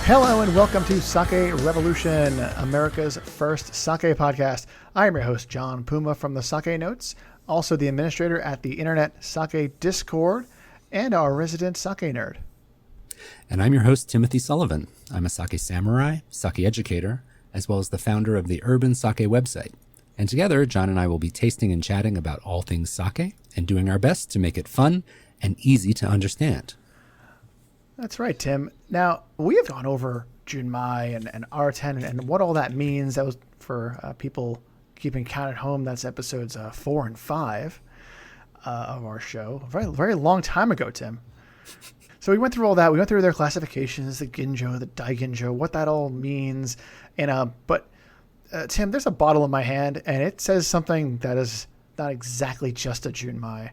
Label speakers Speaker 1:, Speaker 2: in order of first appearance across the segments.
Speaker 1: Hello and welcome to Sake Revolution, America's first sake podcast. I am your host, John Puma from the Sake Notes, also the administrator at the Internet Sake Discord, and our resident sake nerd.
Speaker 2: And I'm your host, Timothy Sullivan. I'm a sake samurai, sake educator, as well as the founder of the Urban Sake website. And together, John and I will be tasting and chatting about all things sake and doing our best to make it fun and easy to understand.
Speaker 1: That's right, Tim. Now, we have gone over Junmai and R10 and what all that means. That was for people keeping count at home. That's episodes 4 and 5 of our show. Very, very long time ago, Tim. So we went through all that. We went through their classifications, the Ginjo, the Daiginjo, what that all means. But Tim, there's a bottle in my hand, and it says something that is not exactly just a Junmai.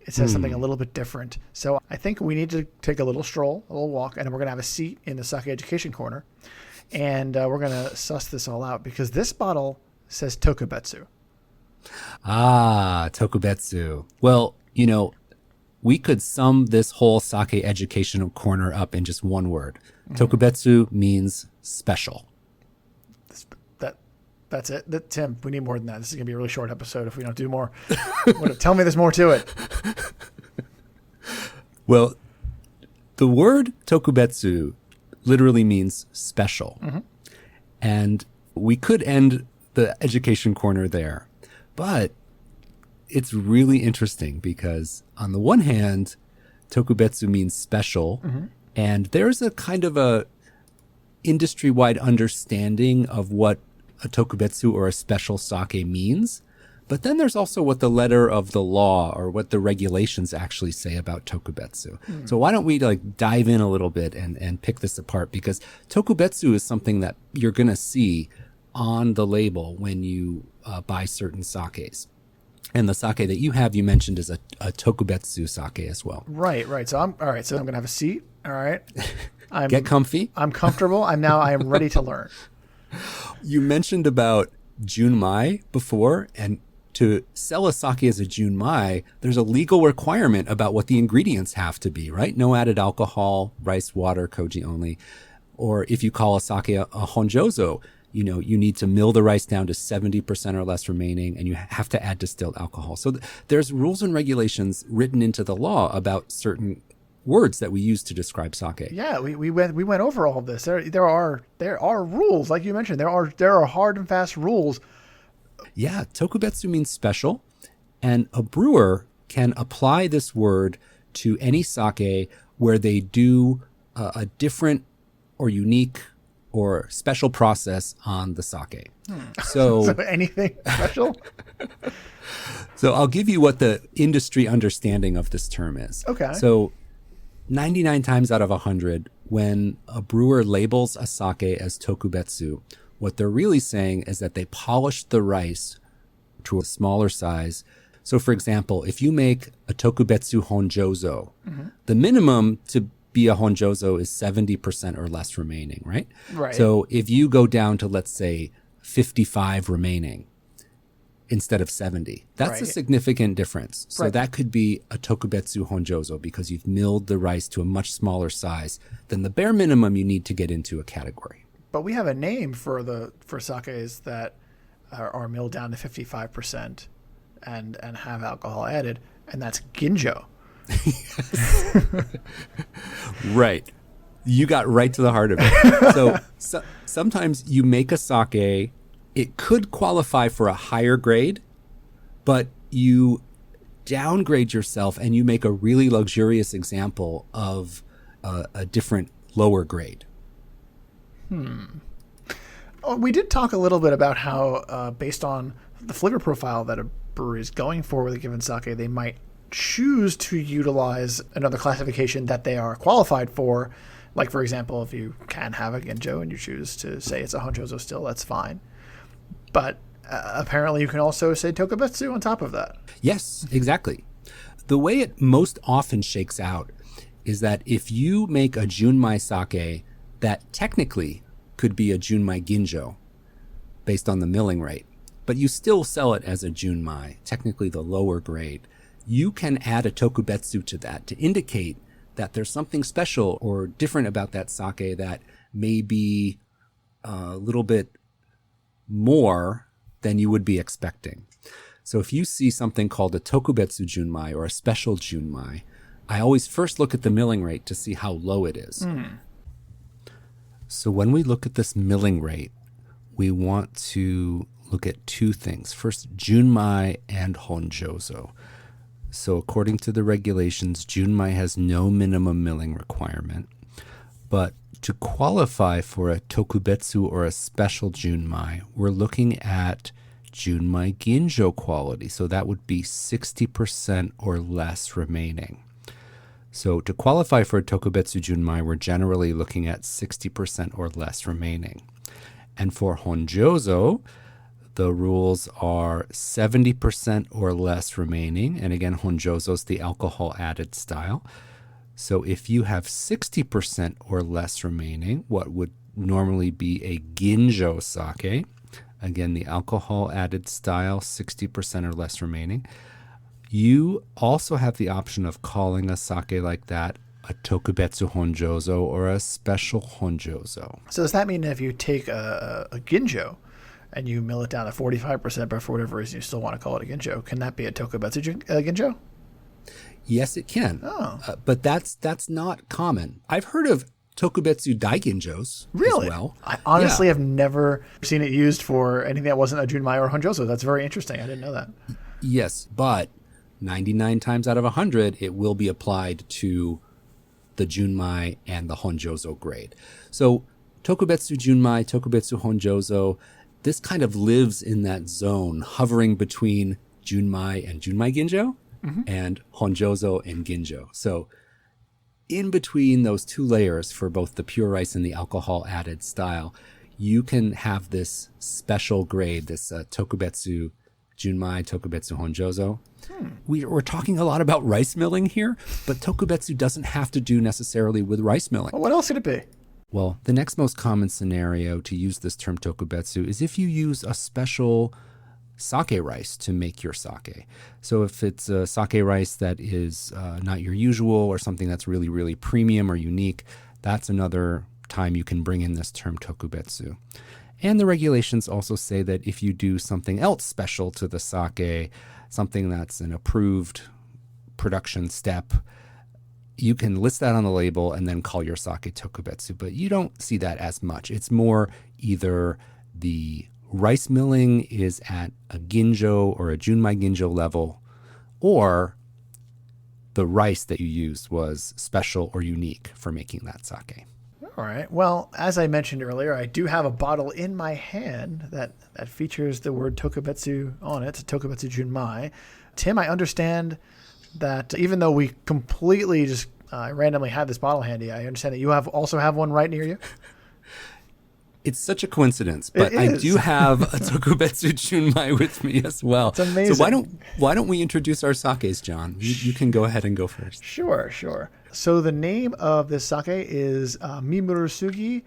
Speaker 1: It says something a little bit different. So I think we need to take a little stroll, a little walk, and we're going to have a seat in the Sake Education Corner. And we're going to suss this all out because this bottle says Tokubetsu.
Speaker 2: Ah, Tokubetsu. Well, you know, we could sum this whole Sake Education Corner up in just one word. Tokubetsu means special.
Speaker 1: That's it. Tim, we need more than that. This is going to be a really short episode if we don't do more. Tell me there's more to it.
Speaker 2: Well, the word Tokubetsu literally means special. Mm-hmm. And we could end the education corner there. But it's really interesting because on the one hand, Tokubetsu means special. Mm-hmm. And there's a kind of a industry-wide understanding of what a Tokubetsu or a special sake means. But then there's also what the letter of the law or what the regulations actually say about Tokubetsu. So why don't we dive in a little bit and pick this apart, because Tokubetsu is something that you're going to see on the label when you buy certain sakes. And the sake that you have, you mentioned, is a Tokubetsu sake as well.
Speaker 1: Right. So I'm going to have a seat. All right.
Speaker 2: Get comfy.
Speaker 1: I'm comfortable. I am ready to learn.
Speaker 2: You mentioned about Junmai before, and to sell a sake as a Junmai, there's a legal requirement about what the ingredients have to be, right? No added alcohol, rice, water, koji only. Or if you call a sake a Honjozo, you know, you need to mill the rice down to 70% or less remaining, and you have to add distilled alcohol. So there's rules and regulations written into the law about certain words that we use to describe sake.
Speaker 1: Yeah, we went over all of this. There are rules, like you mentioned. There are hard and fast rules.
Speaker 2: Yeah, Tokubetsu means special, and a brewer can apply this word to any sake where they do a different or unique or special process on the sake. So
Speaker 1: anything special?
Speaker 2: So I'll give you what the industry understanding of this term is.
Speaker 1: Okay.
Speaker 2: So 99 times out of 100, when a brewer labels a sake as Tokubetsu, what they're really saying is that they polished the rice to a smaller size. So for example, if you make a Tokubetsu Honjozo, the minimum to be a Honjozo is 70% or less remaining, right?
Speaker 1: Right.
Speaker 2: So if you go down to, let's say, 55 remaining instead of 70, that's a significant difference. So that could be a Tokubetsu Honjozo because you've milled the rice to a much smaller size than the bare minimum you need to get into a category.
Speaker 1: But we have a name for sakes that are milled down to 55% and have alcohol added, and that's Ginjo.
Speaker 2: Right. You got right to the heart of it. So sometimes you make a sake, it could qualify for a higher grade, but you downgrade yourself and you make a really luxurious example of a different lower grade.
Speaker 1: Oh, we did talk a little bit about how, based on the flavor profile that a brewery is going for with a given sake, they might choose to utilize another classification that they are qualified for. Like, for example, if you can have a Ginjo and you choose to say it's a Honjozo still, that's fine. But apparently you can also say Tokubetsu on top of that.
Speaker 2: Yes, exactly. The way it most often shakes out is that if you make a Junmai sake that technically could be a Junmai Ginjo based on the milling rate, but you still sell it as a Junmai, technically the lower grade, you can add a Tokubetsu to that to indicate that there's something special or different about that sake that may be a little bit more than you would be expecting. So if you see something called a Tokubetsu Junmai or a special Junmai, I always first look at the milling rate to see how low it is. So when we look at this milling rate, we want to look at two things. First, Junmai and Honjozo. So according to the regulations, Junmai has no minimum milling requirement. But to qualify for a Tokubetsu or a special Junmai, we're looking at Junmai Ginjo quality. So that would be 60% or less remaining. So to qualify for a Tokubetsu Junmai, we're generally looking at 60% or less remaining. And for Honjozo, the rules are 70% or less remaining. And again, Honjozo is the alcohol added style. So if you have 60% or less remaining, what would normally be a Ginjo sake, again, the alcohol added style, 60% or less remaining, you also have the option of calling a sake like that a Tokubetsu Honjozo or a special Honjozo.
Speaker 1: So does that mean that if you take a Ginjo and you mill it down to 45%, but for whatever reason you still want to call it a Ginjo, can that be a Tokubetsu Ginjo?
Speaker 2: Yes, it can.
Speaker 1: Oh.
Speaker 2: But that's not common. I've heard of Tokubetsu Daiginjos
Speaker 1: Really?
Speaker 2: as well.
Speaker 1: I honestly have never seen it used for anything that wasn't a Junmai or Honjozo. That's very interesting. I didn't know that.
Speaker 2: Yes, but 99 times out of 100, it will be applied to the Junmai and the Honjozo grade. So Tokubetsu Junmai, Tokubetsu Honjozo, this kind of lives in that zone, hovering between Junmai and Junmai Ginjo and Honjozo and Ginjo. So in between those two layers for both the pure rice and the alcohol added style, you can have this special grade, this Tokubetsu Junmai, Tokubetsu Honjozo. We're talking a lot about rice milling here, but Tokubetsu doesn't have to do necessarily with rice milling.
Speaker 1: Well, what else could it be?
Speaker 2: Well, the next most common scenario to use this term Tokubetsu is if you use a special sake rice to make your sake. So if it's a sake rice that is not your usual or something that's really, really premium or unique, that's another time you can bring in this term Tokubetsu. And the regulations also say that if you do something else special to the sake, something that's an approved production step, you can list that on the label and then call your sake Tokubetsu. But you don't see that as much. It's more either the rice milling is at a Ginjo or a Junmai Ginjo level, or the rice that you used was special or unique for making that sake.
Speaker 1: All right. Well, as I mentioned earlier, I do have a bottle in my hand that features the word Tokubetsu on it. It's a Tokubetsu Junmai. Tim, I understand that even though we completely just randomly had this bottle handy, I understand that you also have one right near you.
Speaker 2: It's such a coincidence, but I do have a Tokubetsu Junmai with me as well.
Speaker 1: It's amazing.
Speaker 2: So why don't we introduce our sakes, John? You can go ahead and go first.
Speaker 1: Sure. So the name of this sake is Mimurusugi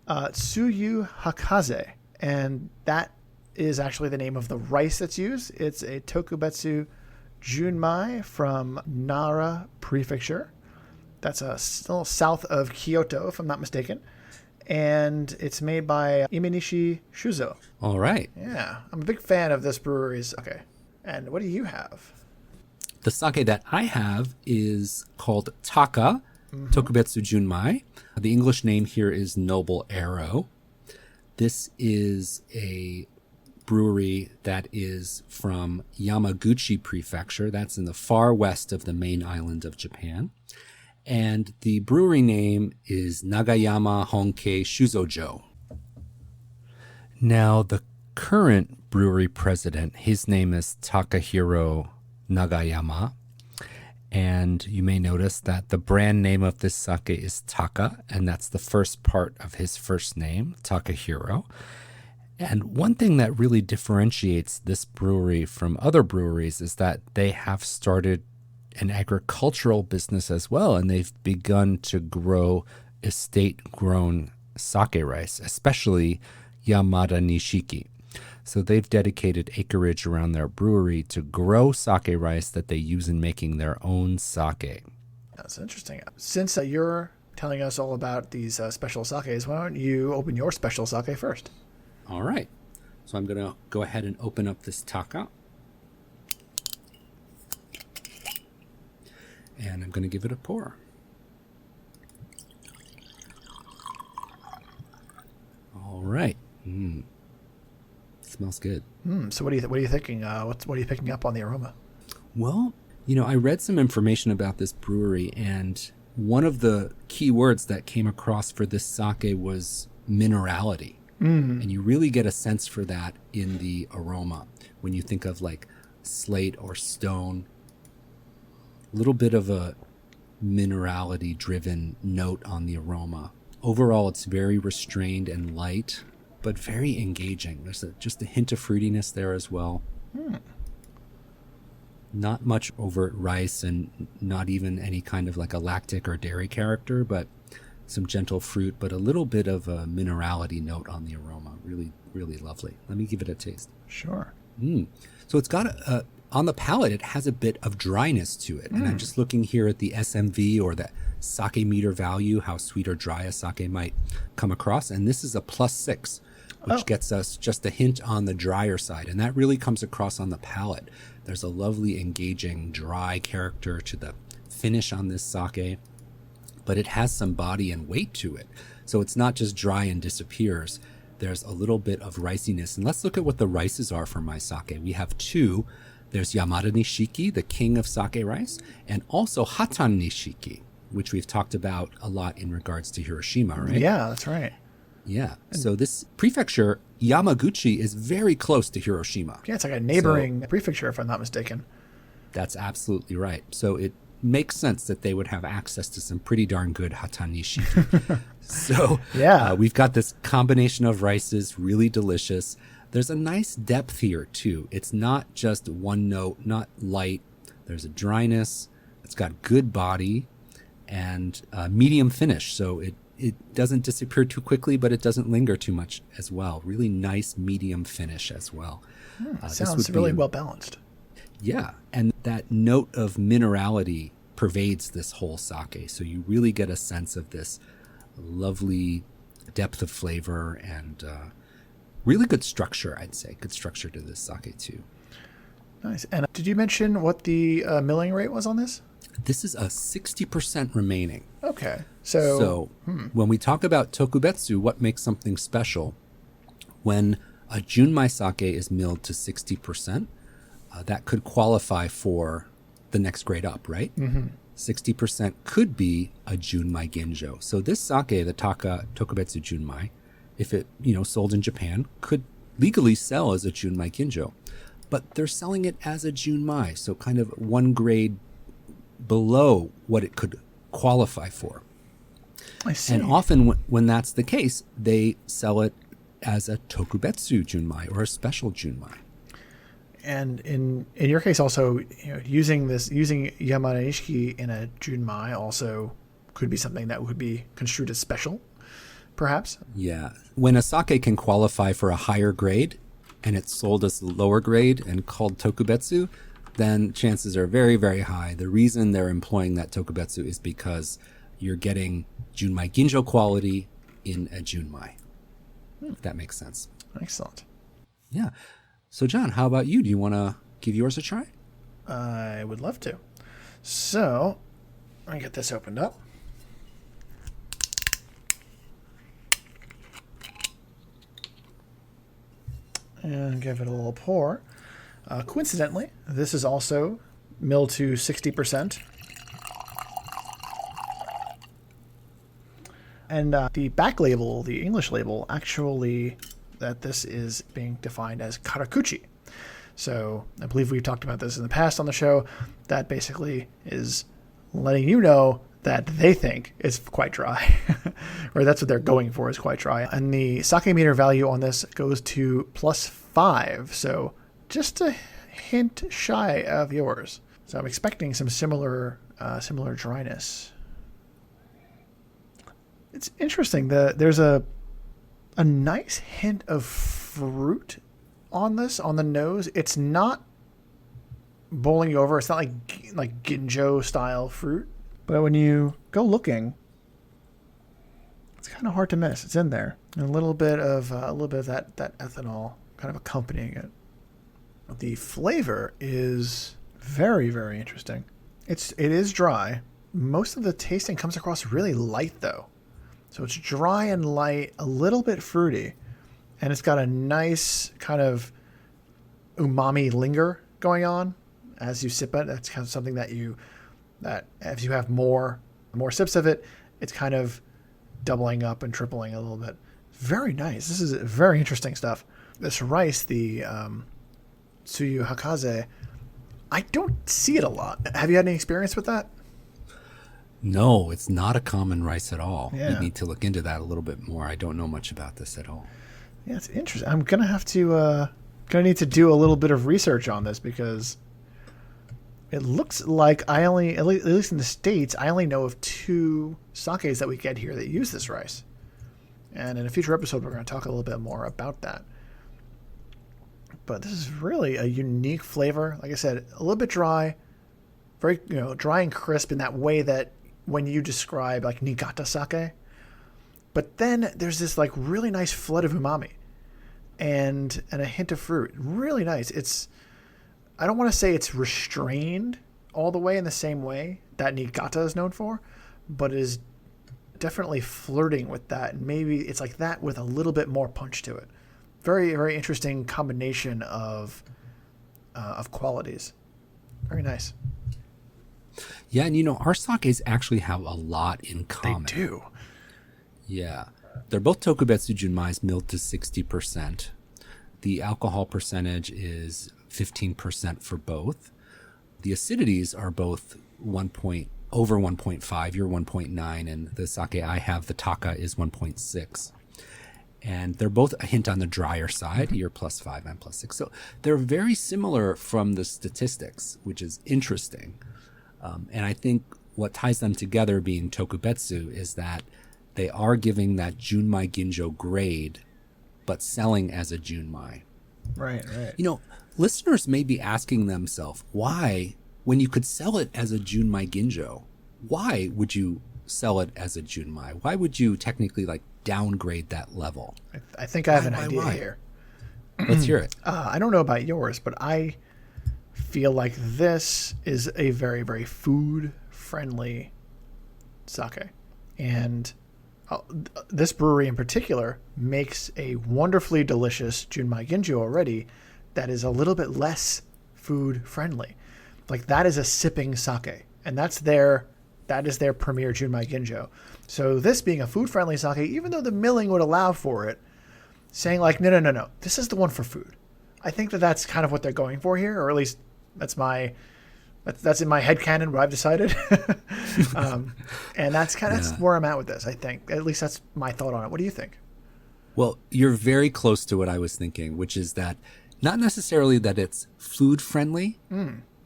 Speaker 1: Tsuyu Hakaze, and that is actually the name of the rice that's used. It's a Tokubetsu Junmai from Nara Prefecture. That's a little south of Kyoto, if I'm not mistaken. And it's made by Imenishi Shuzo.
Speaker 2: All right.
Speaker 1: Yeah, I'm a big fan of this brewery's. Okay. And what do you have?
Speaker 2: The sake that I have is called Taka Tokubetsu Junmai. The English name here is Noble Arrow. This is a brewery that is from Yamaguchi Prefecture. That's in the far west of the main island of Japan. And the brewery name is Nagayama Honkei Shuzojo. Now, the current brewery president, his name is Takahiro Nagayama. And you may notice that the brand name of this sake is Taka, and that's the first part of his first name, Takahiro. And one thing that really differentiates this brewery from other breweries is that they have started an agricultural business as well, and they've begun to grow estate-grown sake rice, especially Yamada Nishiki. So they've dedicated acreage around their brewery to grow sake rice that they use in making their own sake.
Speaker 1: That's interesting. Since you're telling us all about these special sakes, why don't you open your special sake first?
Speaker 2: All right. So I'm going to go ahead and open up this taka. And I'm going to give it a pour. All right. Smells good.
Speaker 1: So what are you thinking? What are you picking up on the aroma?
Speaker 2: Well, I read some information about this brewery, and one of the key words that came across for this sake was minerality. And you really get a sense for that in the aroma when you think of like slate or stone. A little bit of a minerality driven note on the aroma. Overall, it's very restrained and light, but very engaging. There's just a hint of fruitiness there as well. Not much overt rice and not even any kind of like a lactic or dairy character, but some gentle fruit, but a little bit of a minerality note on the aroma. Really, really lovely. Let me give it a taste.
Speaker 1: Sure.
Speaker 2: So it's got on the palate, it has a bit of dryness to it. And I'm just looking here at the SMV or the sake meter value, how sweet or dry a sake might come across. And this is a +6, which gets us just a hint on the drier side. And that really comes across on the palate. There's a lovely, engaging, dry character to the finish on this sake, but it has some body and weight to it. So it's not just dry and disappears. There's a little bit of riciness. And let's look at what the rices are for my sake. We have two. There's Yamada Nishiki, the king of sake rice, and also Hatan Nishiki, which we've talked about a lot in regards to Hiroshima, right?
Speaker 1: Yeah, that's right.
Speaker 2: Yeah. So this prefecture, Yamaguchi, is very close to Hiroshima.
Speaker 1: Yeah, it's like a neighboring prefecture, if I'm not mistaken.
Speaker 2: That's absolutely right. So it makes sense that they would have access to some pretty darn good Hatan Nishiki. So we've got this combination of rices, really delicious. There's a nice depth here, too. It's not just one note, not light. There's a dryness. It's got good body and medium finish. So it doesn't disappear too quickly, but it doesn't linger too much as well. Really nice medium finish as well.
Speaker 1: Sounds really well balanced.
Speaker 2: Yeah. And that note of minerality pervades this whole sake. So you really get a sense of this lovely depth of flavor and really good structure, I'd say. Good structure to this sake, too.
Speaker 1: Nice. And did you mention what the milling rate was on this?
Speaker 2: This is a 60% remaining.
Speaker 1: Okay. So
Speaker 2: when we talk about Tokubetsu, what makes something special? When a Junmai sake is milled to 60%, that could qualify for the next grade up, right? 60% could be a Junmai Ginjo. So this sake, the Tokubetsu Junmai, if it, sold in Japan, could legally sell as a Junmai Ginjo. But they're selling it as a Junmai, so kind of one grade below what it could qualify for.
Speaker 1: I see.
Speaker 2: And often when that's the case, they sell it as a Tokubetsu Junmai or a special Junmai.
Speaker 1: And in your case also, using Yamada Nishiki in a Junmai also could be something that would be construed as special, perhaps?
Speaker 2: Yeah. When a sake can qualify for a higher grade and it's sold as the lower grade and called Tokubetsu, then chances are very, very high. The reason they're employing that Tokubetsu is because you're getting Junmai Ginjo quality in a Junmai. If that makes sense.
Speaker 1: Excellent.
Speaker 2: Yeah. So, John, how about you? Do you want to give yours a try?
Speaker 1: I would love to. So, let me get this opened up. And give it a little pour. Coincidentally, this is also milled to 60%. And the back label, the English label, actually that this is being defined as karakuchi. So I believe we've talked about this in the past on the show. That basically is letting you know that they think it's quite dry, or that's what they're going for, is quite dry. And the sake meter value on this goes to +5, so just a hint shy of yours. So I'm expecting some similar dryness. It's interesting that there's a nice hint of fruit on this, on the nose. It's not bowling you over. It's not like Ginjo style fruit. But when you go looking, it's kind of hard to miss. It's in there. And a little bit of that ethanol kind of accompanying it. The flavor is very, very interesting. It is dry. Most of the tasting comes across really light though. So it's dry and light, a little bit fruity, and it's got a nice kind of umami linger going on as you sip it. That's kind of something that as you have more sips of it, it's kind of doubling up and tripling a little bit. Very nice. This is very interesting stuff. This rice, the Tsuyu Hakaze, I don't see it a lot. Have you had any experience with that?
Speaker 2: No, it's not a common rice at all.
Speaker 1: Yeah.
Speaker 2: You need to look into that a little bit more. I don't know much about this at all.
Speaker 1: Yeah, it's interesting. I'm gonna have to need to do a little bit of research on this because it looks like at least in the States, I only know of 2 sakes that we get here that use this rice. And in a future episode, we're going to talk a little bit more about that. But this is really a unique flavor. Like I said, a little bit dry, very dry and crisp in that way that when you describe like Niigata sake. But then there's this like really nice flood of umami and a hint of fruit. Really nice. I don't want to say it's restrained all the way in the same way that Niigata is known for, but it is definitely flirting with that. Maybe it's like that with a little bit more punch to it. Very, very interesting combination of qualities. Very nice.
Speaker 2: Yeah, and our sakes actually have a lot in common.
Speaker 1: They do.
Speaker 2: Yeah. They're both Tokubetsu Junmais milled to 60%. The alcohol percentage is 15% for both. The acidities are both over 1.5, you're 1.9, and the sake I have, the Taka, is 1.6. And they're both a hint on the drier side. You're +5, I'm +6. So they're very similar from the statistics, which is interesting. And I think what ties them together being Tokubetsu is that they are giving that Junmai Ginjo grade, but selling as a Junmai.
Speaker 1: Right.
Speaker 2: Listeners may be asking themselves, why, when you could sell it as a Junmai Ginjo, why would you sell it as a Junmai? Why would you technically downgrade that level?
Speaker 1: I think I have an idea here.
Speaker 2: Let's hear it.
Speaker 1: I don't know about yours, but I feel like this is a very, very food-friendly sake. And this brewery in particular makes a wonderfully delicious Junmai Ginjo already that is a little bit less food-friendly. Like that is a sipping sake, and that is their premier Junmai Ginjo. So this being a food-friendly sake, even though the milling would allow for it, saying like, no, this is the one for food. I think that's kind of what they're going for here, or at least that's in my headcanon what I've decided. And that's where I'm at with this, I think. At least that's my thought on it. What do you think?
Speaker 2: Well, you're very close to what I was thinking, which is that not necessarily that it's food-friendly,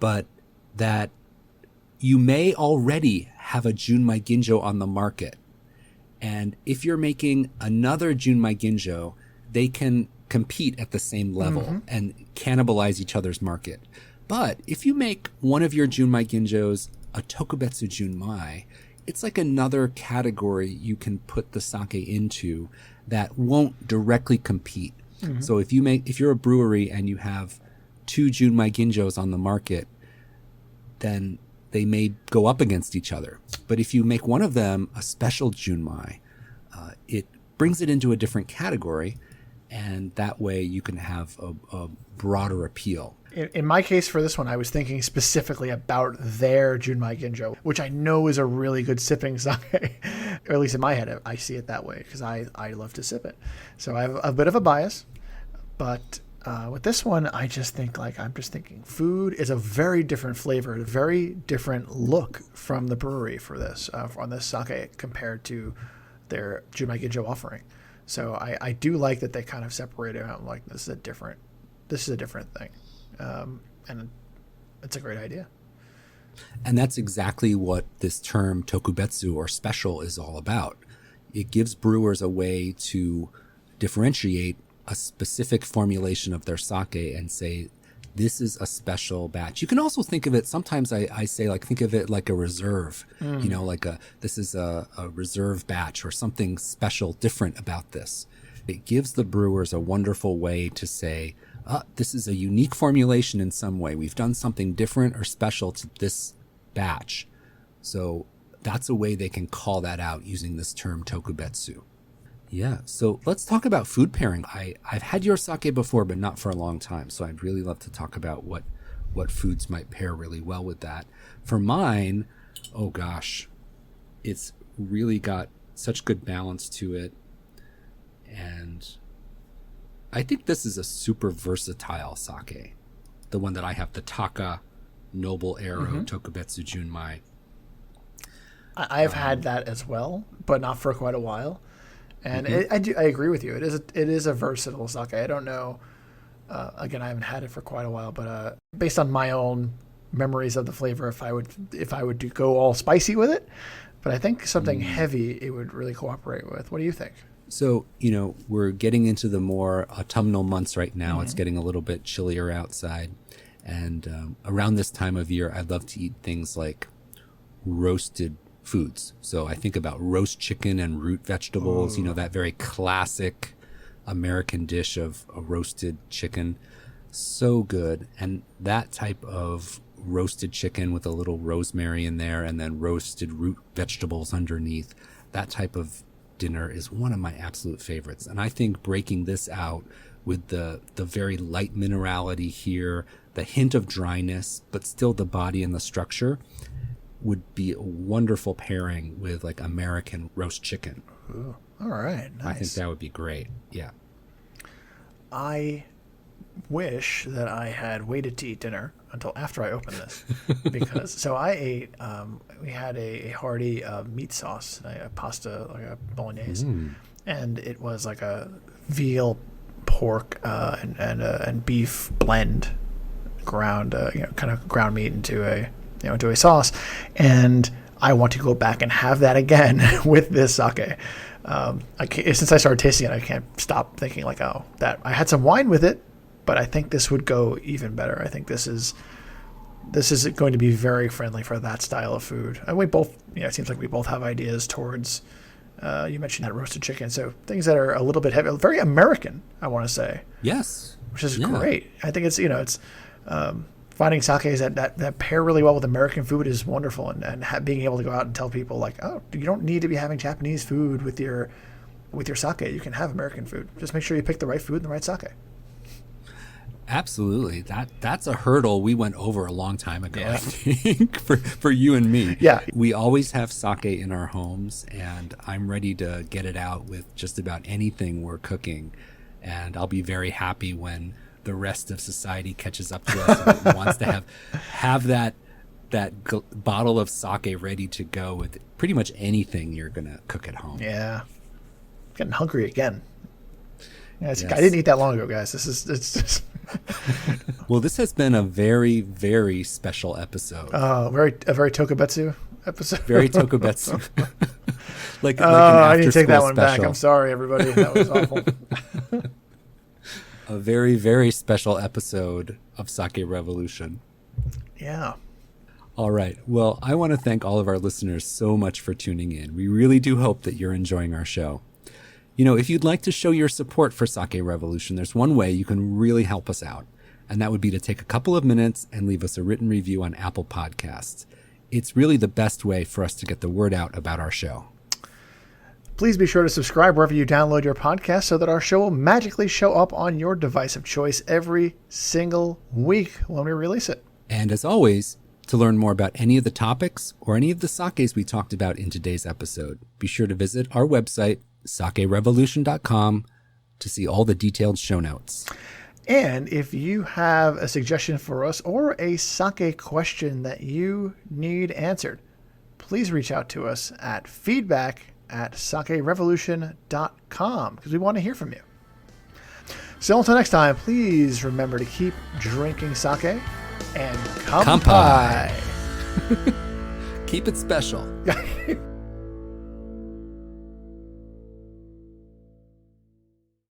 Speaker 2: but that you may already have a Junmai Ginjo on the market. And if you're making another Junmai Ginjo, they can compete at the same level and cannibalize each other's market. But if you make one of your Junmai Ginjos a Tokubetsu Junmai, it's like another category you can put the sake into that won't directly compete. So if you're a brewery and you have 2 Junmai Ginjos on the market, then they may go up against each other. But if you make one of them a special Junmai, it brings it into a different category, and that way you can have a broader appeal.
Speaker 1: In my case for this one, I was thinking specifically about their Junmai Ginjo, which I know is a really good sipping sake. Or at least in my head, I see it that way because I love to sip it. So I have a bit of a bias. But with this one, I'm just thinking food is a very different flavor, a very different look from the brewery for this, on this sake compared to their Junmai Ginjo offering. So I do like that they kind of separate it out. Like this is a different thing. And it's a great idea.
Speaker 2: And that's exactly what this term Tokubetsu or special is all about. It gives brewers a way to differentiate a specific formulation of their sake and say, this is a special batch. You can also think of it, sometimes I say, like, think of it like a reserve, like this is a reserve batch or something special, different about this. It gives the brewers a wonderful way to say, this is a unique formulation in some way. We've done something different or special to this batch. So that's a way they can call that out using this term Tokubetsu. Yeah, so let's talk about food pairing. I've had your sake before, but not for a long time. So I'd really love to talk about what foods might pair really well with that. For mine, oh gosh, it's really got such good balance to it. And I think this is a super versatile sake. The one that I have, the Taka Noble Arrow Tokubetsu Junmai.
Speaker 1: I've had that as well, but not for quite a while. And I agree with you. It is a versatile sake. I don't know. Again, I haven't had it for quite a while, but based on my own memories of the flavor, if I would go all spicy with it, but I think something heavy it would really cooperate with. What do you think?
Speaker 2: So, we're getting into the more autumnal months right now. It's getting a little bit chillier outside. And around this time of year, I love to eat things like roasted foods. So I think about roast chicken and root vegetables, that very classic American dish of a roasted chicken. So good. And that type of roasted chicken with a little rosemary in there and then roasted root vegetables underneath, that type of dinner is one of my absolute favorites. And I think breaking this out with the very light minerality here, the hint of dryness, but still the body and the structure, would be a wonderful pairing with like American roast chicken.
Speaker 1: Ooh, all right, nice.
Speaker 2: I think that would be great. Yeah.
Speaker 1: I wish that I had waited to eat dinner until after I opened this, because so I ate. We had a hearty meat sauce, a pasta, like a bolognese, and it was like a veal, pork, and beef blend, ground, kind of ground meat into a sauce, and I want to go back and have that again with this sake. Since I started tasting it, I can't stop thinking like, oh, that I had some wine with it, but I think this would go even better. I think this is going to be very friendly for that style of food. And we both, it seems like we both have ideas towards. You mentioned that roasted chicken, so things that are a little bit heavy, very American, I want to say.
Speaker 2: Yes,
Speaker 1: which is great. I think it's finding sakes that pair really well with American food is wonderful, and being able to go out and tell people like, oh, you don't need to be having Japanese food with your sake. You can have American food. Just make sure you pick the right food and the right sake.
Speaker 2: Absolutely. That's a hurdle we went over a long time ago, I think, for you and me.
Speaker 1: Yeah.
Speaker 2: We always have sake in our homes, and I'm ready to get it out with just about anything we're cooking. And I'll be very happy when the rest of society catches up to us and wants to have that bottle of sake ready to go with pretty much anything you're going to cook at home.
Speaker 1: Yeah. Getting hungry again. Yeah,
Speaker 2: Yes.
Speaker 1: I didn't eat that long ago, guys. It's just
Speaker 2: Well, this has been a very, very special episode.
Speaker 1: a very Tokubetsu episode.
Speaker 2: Very Tokubetsu. like an
Speaker 1: I need to take that one
Speaker 2: special.
Speaker 1: back. I'm sorry, everybody. That was awful.
Speaker 2: A very, very special episode of Sake Revolution.
Speaker 1: Yeah.
Speaker 2: All right. Well, I want to thank all of our listeners so much for tuning in. We really do hope that you're enjoying our show. If you'd like to show your support for Sake Revolution, there's one way you can really help us out, and that would be to take a couple of minutes and leave us a written review on Apple Podcasts. It's really the best way for us to get the word out about our show.
Speaker 1: Please be sure to subscribe wherever you download your podcast so that our show will magically show up on your device of choice every single week when we release it.
Speaker 2: And as always, to learn more about any of the topics or any of the sakes we talked about in today's episode, be sure to visit our website, sakerevolution.com, to see all the detailed show notes.
Speaker 1: And if you have a suggestion for us or a sake question that you need answered, please reach out to us at feedback@sakerevolution.com, because we want to hear from you. So until next time, please remember to keep drinking sake and kampai.
Speaker 2: Keep it special.